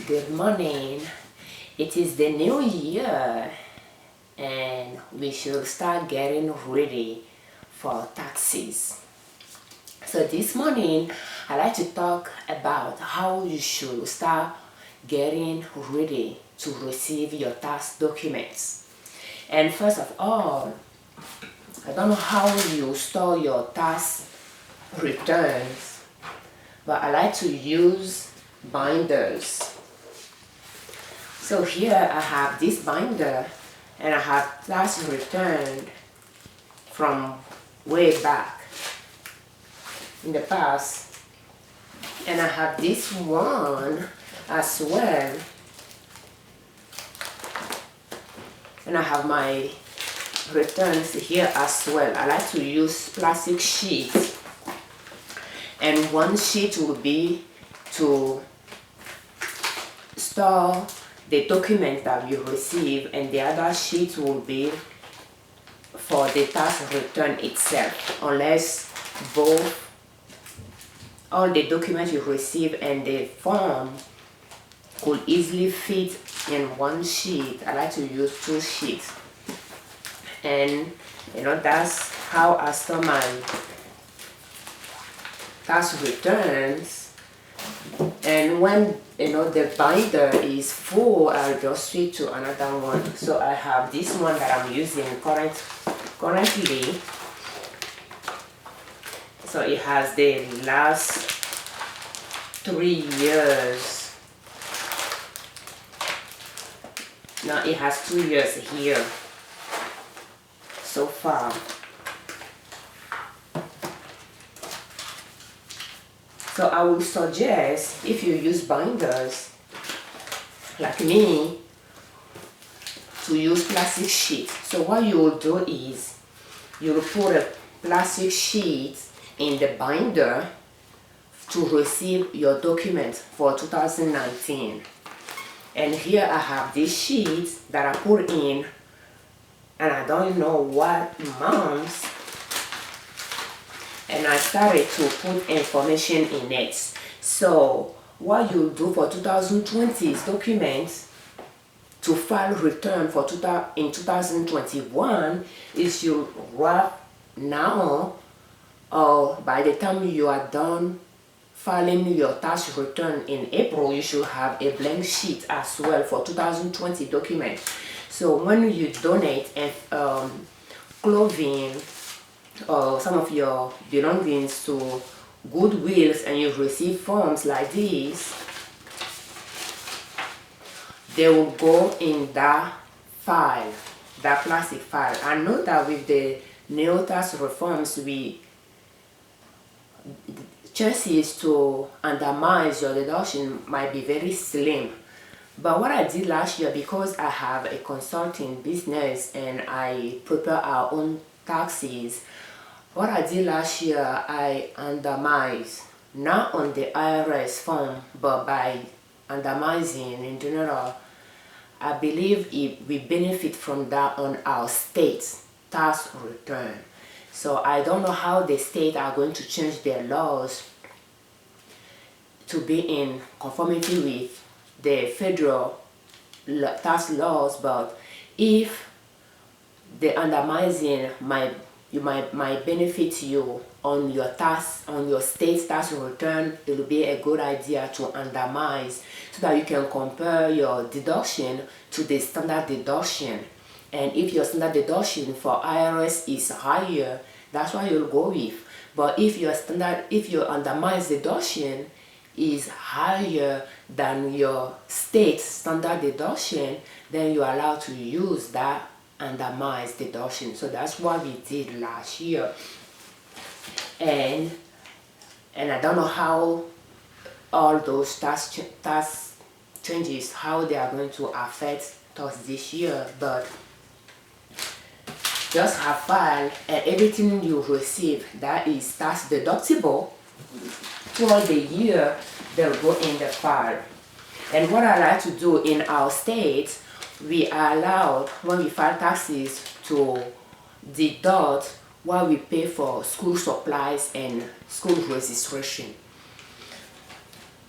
Good morning. It is the new year and we should start getting ready for taxes. So this morning I'd like to talk about how you should start getting ready to receive your tax documents. And first of all, I don't know how you store your tax returns, but I like to use binders. So here I have this binder and I have tax return from way back in the past, and I have this one as well, and I have my returns here as well. I like to use plastic sheets, and one sheet will be to store the document that you receive, and the other sheet will be for the tax return itself, unless both all the documents you receive and the form could easily fit in one sheet. I like to use two sheets, and that's how I store my tax returns. And when the binder is full, I'll just switch to another one. So I have this one that I'm using currently. So it has the last 3 years. Now it has 2 years here so far. So I would suggest, if you use binders like me, to use plastic sheet. So what you will do is you will put a plastic sheet in the binder to receive your document for 2019. And here I have this sheet that I put in, and I don't know what months, and I started to put information in it. So what you do for 2020's documents to file return for in 2021 is you write now, or by the time you are done filing your tax return in April, you should have a blank sheet as well for 2020 document. So when you donate clothing or some of your belongings to Goodwills and you receive forms like these, they will go in that file, that plastic file. I know that with the new tax reforms, chances to undermine your deduction might be very slim. But what I did last year, because I have a consulting business and I prepare our own taxes, what I did last year, I undermized, not on the IRS form, but by undermizing in general. I believe we benefit from that on our state tax return. So I don't know how the state are going to change their laws to be in conformity with the federal tax laws, but if the undermining might benefit you on your state tax return, it will be a good idea to undermine so that you can compare your deduction to the standard deduction. And if your standard deduction for IRS is higher, that's what you'll go with. But if your undermine deduction is higher than your state standard deduction, then you're allowed to use that undermines deduction. So that's what we did last year, and I don't know how all those tax changes, how they are going to affect us this year, but just have file, and everything you receive that is tax deductible throughout the year, they'll go in the file. And what I like to do in our state, we are allowed, when we file taxes, to deduct what we pay for school supplies and school registration.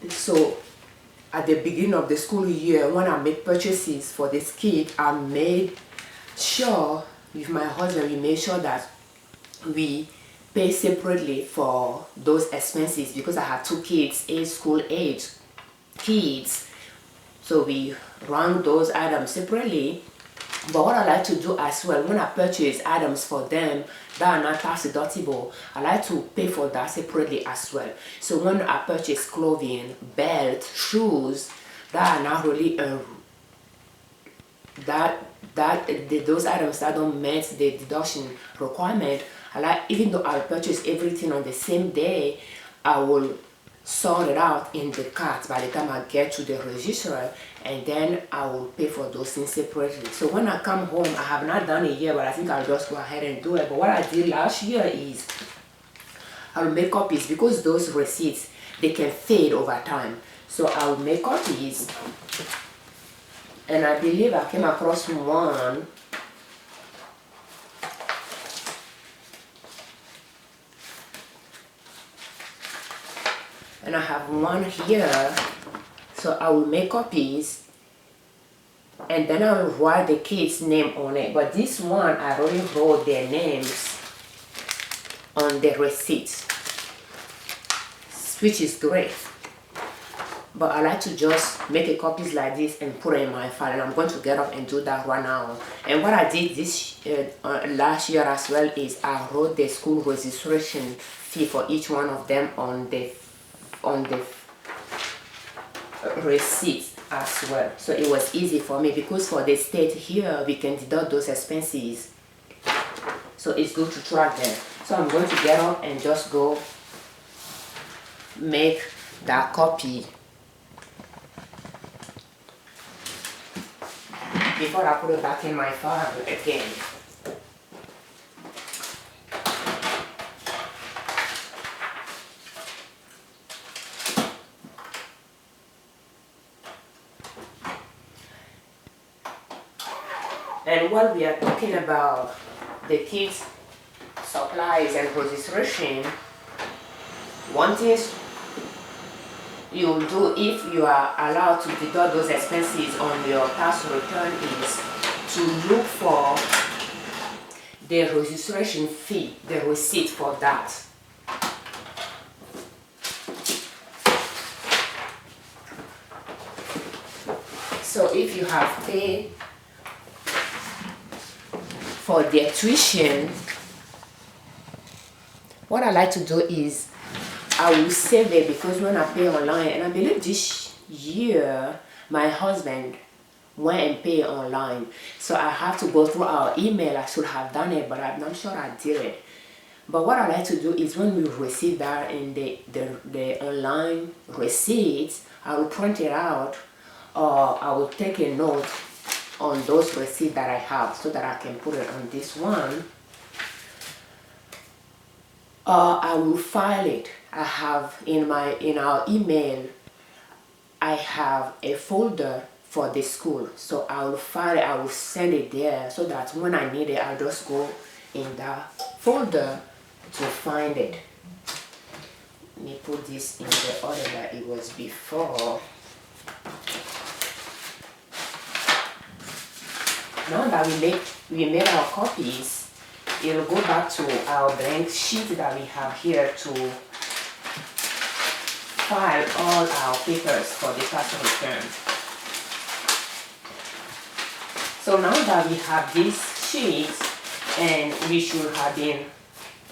So at the beginning of the school year, when I make purchases for this kit, I made sure with my husband, we made sure that we pay separately for those expenses, because I have 2 kids, school age kids, so we run those items separately. But what I like to do as well, when I purchase items for them that are not tax deductible, I like to pay for that separately as well. So when I purchase clothing, belt, shoes that are not really those items that don't meet the deduction requirement, I like, even though I purchase everything on the same day, I will sort it out in the cart by the time I get to the register, and then I will pay for those things separately. So when I come home, I have not done it yet, but I think I'll just go ahead and do it. But what I did last year is I'll make copies, because those receipts, they can fade over time. So I'll make copies, and I believe I came across one. And I have one here, so I will make copies, and then I will write the kid's name on it. But this one, I already wrote their names on the receipt, which is great. But I like to just make a copies like this and put it in my file, and I'm going to get up and do that right now. And what I did this last year as well is I wrote the school registration fee for each one of them on the receipt as well. So it was easy for me, because for the state here we can deduct those expenses, so it's good to track them. So I'm going to get up and just go make that copy before I put it back in my file again. And while we are talking about the kids' supplies and registration, one thing you'll do if you are allowed to deduct those expenses on your tax return is to look for the registration fee, the receipt for that. So if you have paid for their tuition, what I like to do is I will save it, because when I pay online, and I believe this year my husband went and paid online, so I have to go through our email. I should have done it, but I'm not sure I did it. But what I like to do is when we receive that in the online receipts, I will print it out, or I will take a note on those receipts that I have, so that I can put it on this one, or I will file it. I have in our email, I have a folder for the school, so I will file it, I will send it there, so that when I need it, I'll just go in that folder to find it. Let me put this in the order that it was before. Now that we made our copies, it will go back to our blank sheet that we have here to file all our papers for the tax return. So now that we have this sheet, and we should have been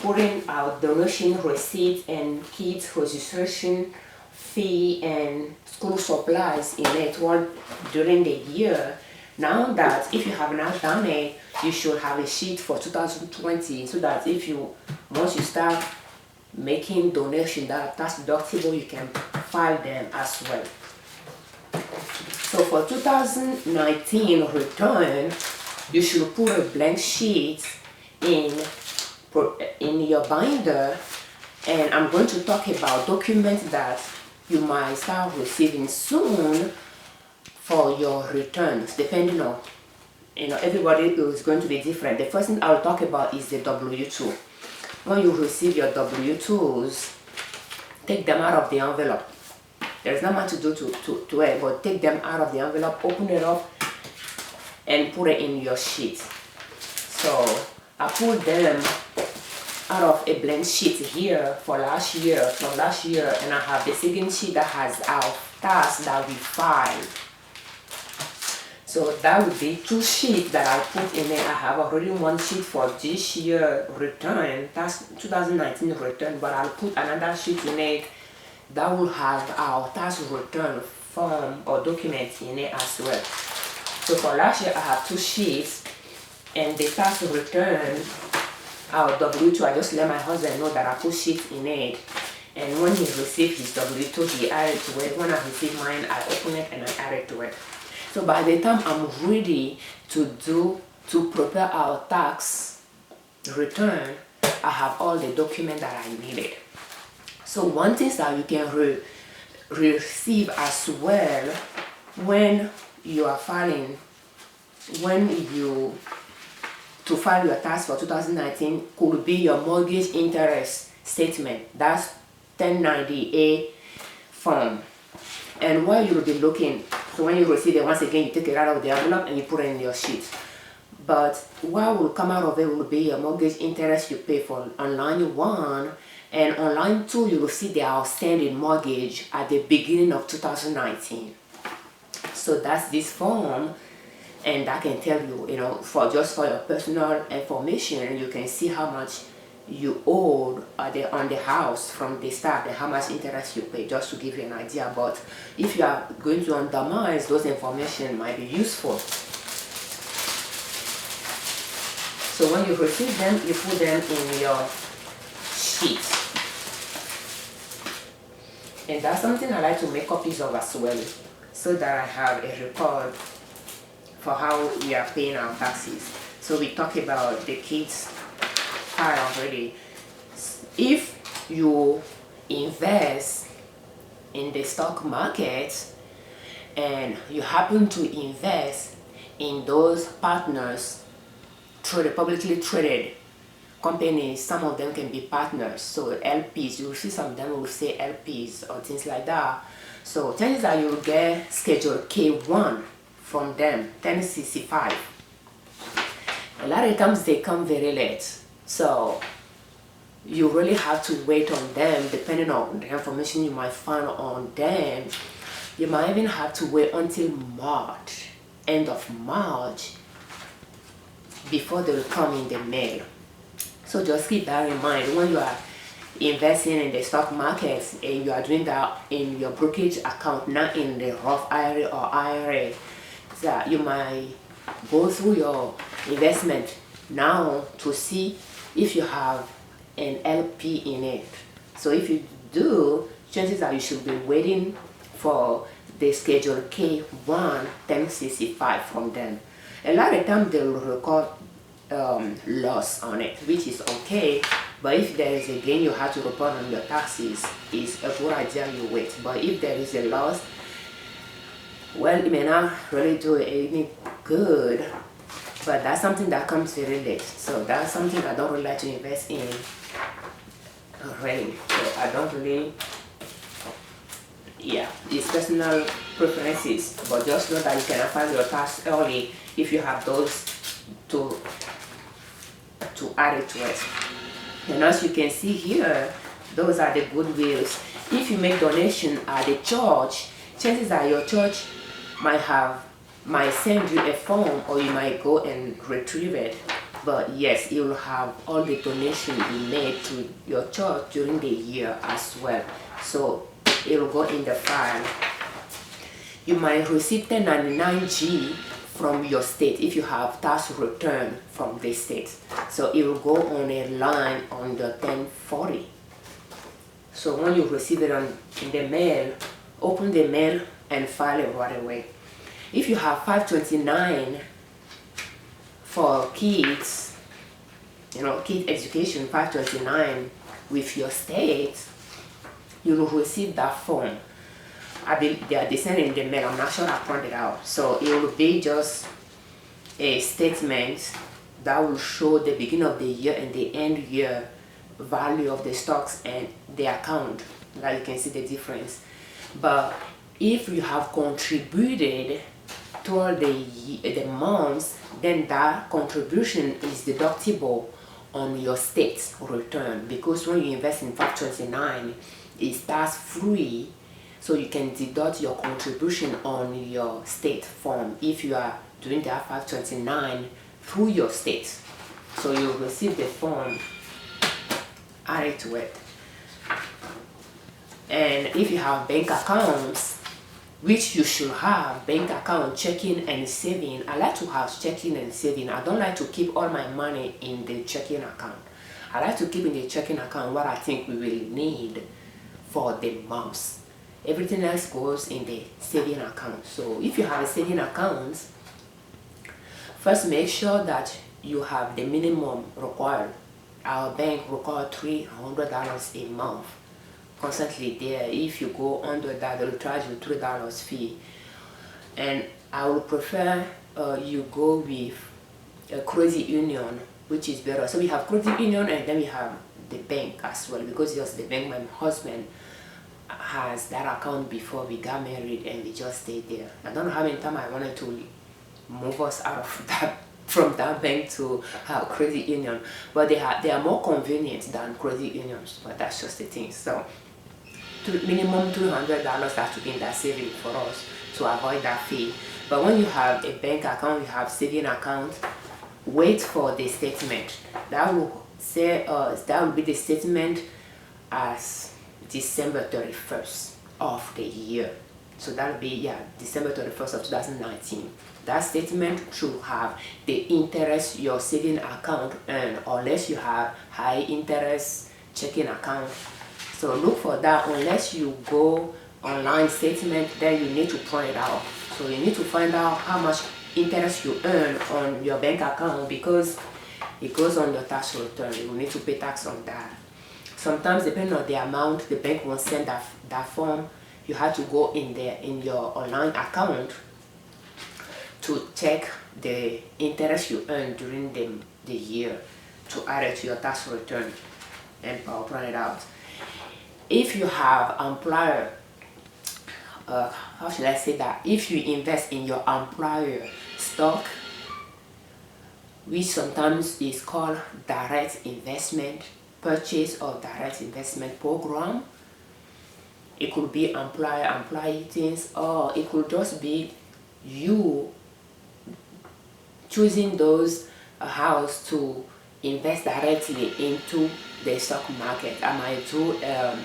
putting our donation receipt and kids registration fee and school supplies in it during the year. Now that if you have not done it, you should have a sheet for 2020, so that once you start making donations that are tax deductible, you can file them as well. So for 2019 return, you should put a blank sheet in your binder, and I'm going to talk about documents that you might start receiving soon for your returns, depending on, everybody is going to be different. The first thing I'll talk about is the W-2. When you receive your W-2s, take them out of the envelope. There's not much to do to it, but take them out of the envelope, open it up, and put it in your sheet. So I put them out of a blank sheet here from last year, and I have the second sheet that has our tax that we filed. So that would be 2 sheets that I put in there. I have already 1 sheet for this year return, that's 2019 return, but I'll put another sheet in it that will have our tax return form or document in it as well. So for last year I have 2 sheets, and the tax return, our W2, I just let my husband know that I put sheets in it, and when he received his W2 he added to it. When I receive mine, I open it and I add it to it. So by the time I'm ready to prepare our tax return, I have all the documents that I needed. So one thing that you can receive as well when you are filing, to file your tax for 2019 could be your mortgage interest statement. That's 1090A form. And while you'll be looking, so when you receive it, once again you take it out of the envelope and you put it in your sheet. But what will come out of it will be your mortgage interest you pay for on line 1, and on line 2 you will see the outstanding mortgage at the beginning of 2019. So that's this form, and that can tell you, for your personal information, you can see how much you owed on the house from the start and how much interest you pay, just to give you an idea. But if you are going to randomize, those information might be useful. So when you receive them, you put them in your sheet. And that's something I like to make copies of as well, so that I have a record for how we are paying our taxes. So we talked about the kids part already. If you invest in the stock market and you happen to invest in those partners through the publicly traded companies, some of them can be partners, so LPs, you will see some of them will say LPs or things like that. So chances are you will get Schedule K1 from them, 1065. A lot of times they come very late, so you really have to wait on them. Depending on the information you might find on them, you might even have to wait until March, end of March, before they will come in the mail. So just keep that in mind when you are investing in the stock markets and you are doing that in your brokerage account, not in the Roth IRA or IRA. So you might go through your investment now to see if you have an LP in it. So if you do, chances are you should be waiting for the Schedule K1 1065 from them. A lot of times they will record loss on it, which is okay, but if there is a gain you have to report on your taxes, it's a good idea you wait. But if there is a loss, well, it may not really do any good, but that's something that comes very late. So that's something I don't really like to invest in already. So I don't really, yeah, it's personal preferences, but just know that you can file your tax early if you have those to add it to it. And as you can see here, those are the goodwills. If you make donation at the church, chances are your church might send you a form, or you might go and retrieve it. But yes, you will have all the donation you made to your church during the year as well. So it will go in the file. You might receive 1099G from your state if you have tax return from the state. So it will go on a line on the 1040. So when you receive it in the mail, open the mail and file it right away. If you have 529 for kids, kid education 529 with your state, you will receive that form. They send it in the mail. I'm not sure I printed it out. So it will be just a statement that will show the beginning of the year and the end year value of the stocks and the account. Like you can see the difference. But if you have contributed toward the months, then that contribution is deductible on your state return, because when you invest in 529, it's tax free, so you can deduct your contribution on your state form if you are doing that 529 through your state. So you receive the form, add it to it. And if you have bank accounts, which you should have, bank account, checking and saving. I like to have checking and saving. I don't like to keep all my money in the checking account. I like to keep in the checking account what I think we will need for the months. Everything else goes in the saving account. So if you have a saving account, first make sure that you have the minimum required. Our bank requires $300 a month. Constantly there. If you go under that, they'll charge you $3 fee. And I would prefer you go with a credit union, which is better. So we have credit union, and then we have the bank as well, because just the bank, my husband has that account before we got married, and we just stayed there. I don't know how many times I wanted to move us out of that, from that bank to our credit union, but they are more convenient than credit unions. But that's just the thing. So minimum $200 has to be in that saving for us to avoid that fee. But when you have a bank account, you have saving account, wait for the statement. That will say that will be the statement as December 31st of the year. So that will be December 31st of 2019. That statement should have the interest your saving account earn, unless you have high interest checking account. So look for that. Unless you go online statement, then you need to print it out. So you need to find out how much interest you earn on your bank account, because it goes on your tax return. You will need to pay tax on that. Sometimes, depending on the amount the bank will send that form, you have to go in your online account to check the interest you earn during the year, to add it to your tax return and print it out. If you have employer, how should I say that? If you invest in your employer stock, which sometimes is called direct investment, purchase or direct investment program, it could be employee things, or it could just be you choosing those house to invest directly into the stock market. I might do a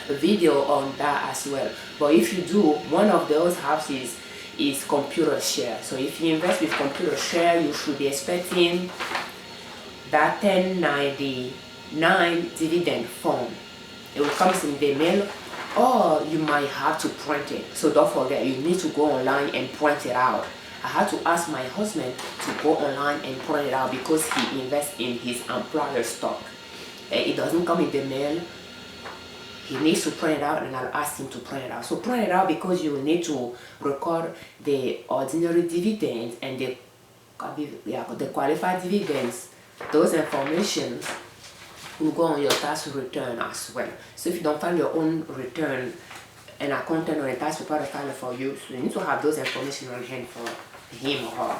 video on that as well. But if you do, one of those houses is computer share. So if you invest with computer share, you should be expecting that 1099 dividend form. It will come in the mail, or you might have to print it. So don't forget, you need to go online and print it out. I had to ask my husband to go online and print it out, because he invests in his employer stock. It doesn't come in the mail. He needs to print it out, and I'll ask him to print it out. So print it out, because you will need to record the ordinary dividends and the qualified dividends. Those informations will go on your tax return as well. So if you don't file your own return, an accountant or a tax preparer file it for you, so you need to have those information on hand for him or her.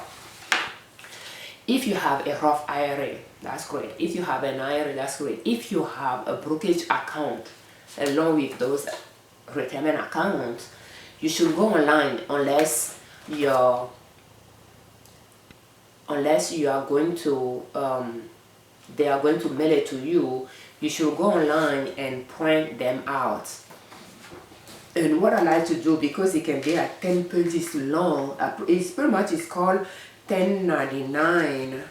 If you have a Roth IRA, that's great. If you have an IRA, that's great. If you have a brokerage account along with those retirement accounts, you should go online, unless you are going to they are going to mail it to you. You should go online and print them out. And what I like to do, because it can be like 10 pages long, it's pretty much, it's called 1099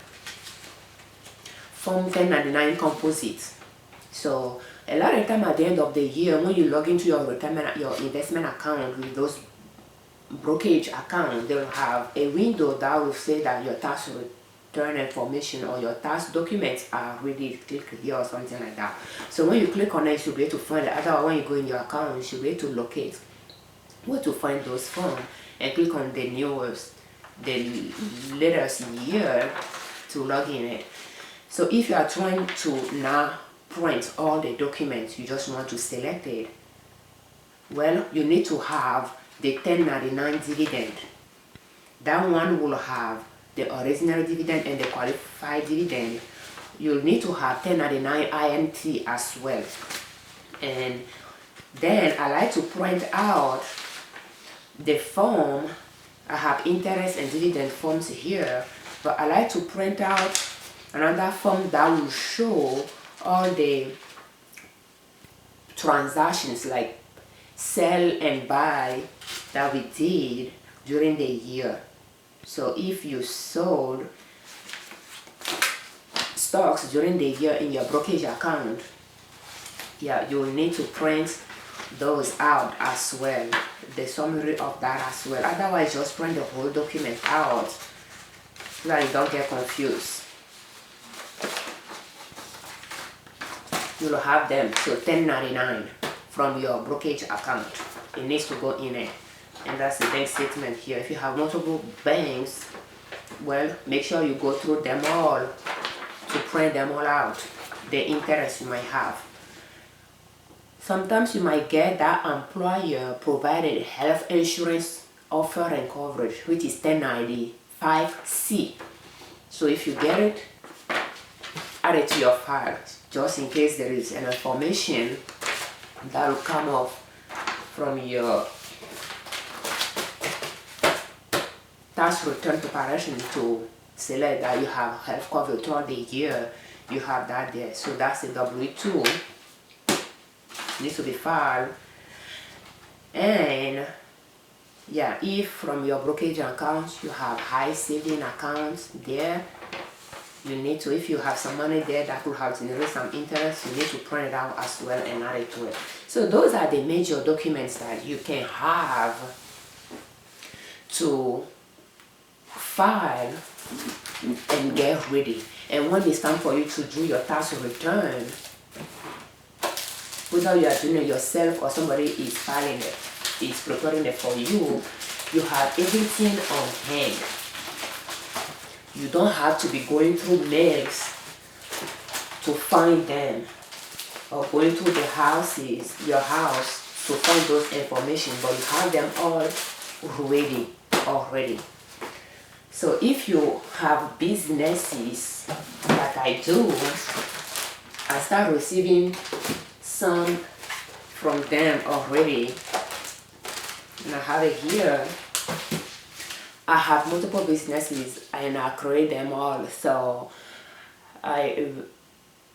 form 1099 composite. So a lot of time at the end of the year, when you log into your retirement, your investment account with those brokerage account, they'll have a window that will say that your tax return information or your tax documents are ready. Click here or something like that. So when you click on it, you should be able to find it. Otherwise, when you go in your account, you should be able to locate where to find those forms, and click on the latest year to log in it. So if you are trying to now print all the documents, you just want to select it, Well, you need to have the 1099 dividend. That one will have the original dividend and the qualified dividend. You'll need to have 1099 INT as well. And then I like to print out the form. I have interest and dividend forms here, but I like to print out another form that will show all the transactions like sell and buy that we did during the year. So if you sold stocks during the year in your brokerage account, yeah, you will need to print those out as well, the summary of that as well. Otherwise, just print the whole document out so that you don't get confused. You'll have them, so 1099 from your brokerage account. It needs to go in it. And that's the bank statement here. If you have multiple banks, well, make sure you go through them all to print them all out, the interest you might have. Sometimes you might get that employer provided health insurance offer and coverage, which is 1095C. So if you get it, add it to your file, just in case there is an information that will come off from your tax return preparation to select that you have health coverage throughout the year. You have that there. So that's the W2. Needs to be filed. And yeah, if from your brokerage accounts you have high saving accounts there, you need to, if you have some money there that could have generated some interest, you need to print it out as well and add it to it. So those are the major documents that you can have to file and get ready. And when it's time for you to do your tax return, whether you are doing it yourself or somebody is filing it, is preparing it for you, you have everything on hand. You don't have to be going through mails to find them, or going to the houses, your house, to find those information, but you have them all ready already. So if you have businesses like I do, I start receiving some from them already, and I have it here. I have multiple businesses and I create them all. So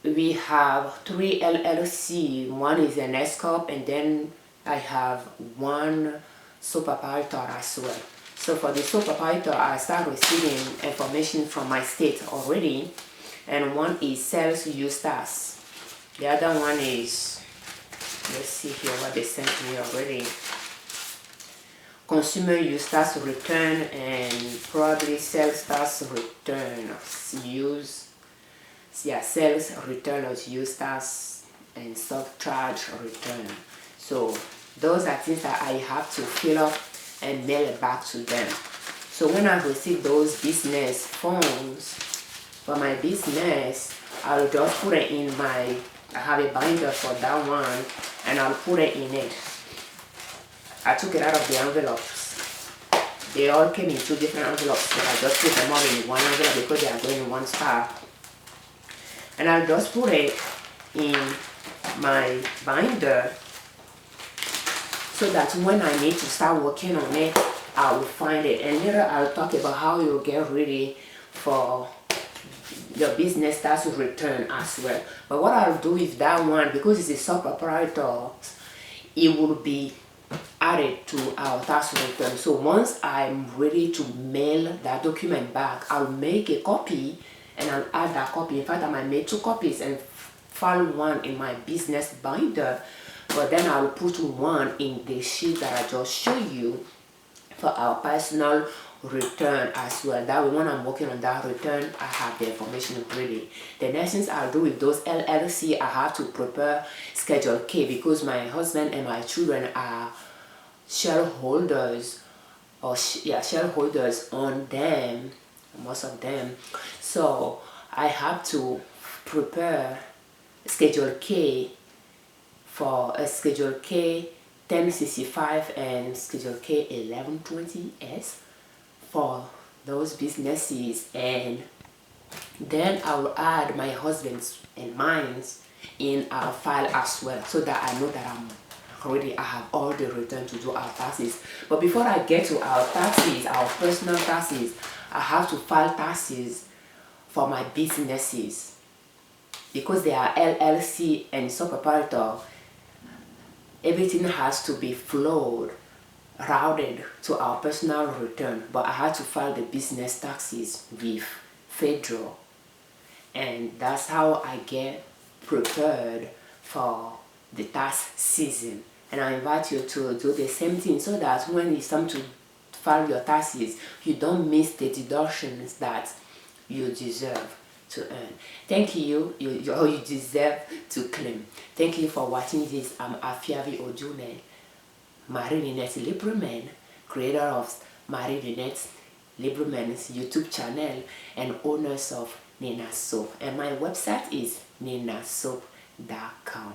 we have 3 L.L.C. One is an S corp, and then I have one sole proprietor as well. So for the sole proprietor, I start receiving information from my state already, and one is sales use tax. The other one is, let's see here what they sent me already. Consumer use tax return and probably sales tax return. Sales return or use tax and surcharge return. So those are things that I have to fill up and mail it back to them. So when I receive those business forms for my business, I'll just put it in I have a binder for that one, and I'll put it in it. I took it out of the envelopes. They all came in 2 different envelopes, but I just put them all in one envelope because they are going in one spot. And I'll just put it in my binder so that when I need to start working on it, I will find it. And later I'll talk about how you get ready for your business tax return as well. But what I'll do with that one, because it's a sole proprietor, it will be added to our tax return. So once I'm ready to mail that document back, I'll make a copy and I'll add that copy. In fact, I might make 2 copies and file one in my business binder, but then I'll put one in the sheet that I just showed you for our personal return as well. That way, when I'm working on that return, I have the information ready. The next things I'll do with those L.L.C, I have to prepare Schedule K, because my husband and my children are shareholders, or shareholders on them, most of them. So I have to prepare Schedule K for a Schedule K 1065 and Schedule K 1120S for those businesses, and then I will add my husband's and mine's in our file as well, so that I know that I have all the return to do our taxes. But before I get to our taxes, our personal taxes, I have to file taxes for my businesses. Because they are LLC and sole proprietor, everything has to be flowed, routed to our personal return. But I had to file the business taxes with federal, and that's how I get prepared for the tax season. And I invite you to do the same thing, so that when it's time to file your taxes, you don't miss the deductions that you deserve to earn. Thank you, you deserve to claim. Thank you for watching this. I'm Afiavi Ojune, marie-ninette Liberman, creator of marie-ninette Liberman's YouTube channel and owners of Nina Soap. And my website is ninasoap.com.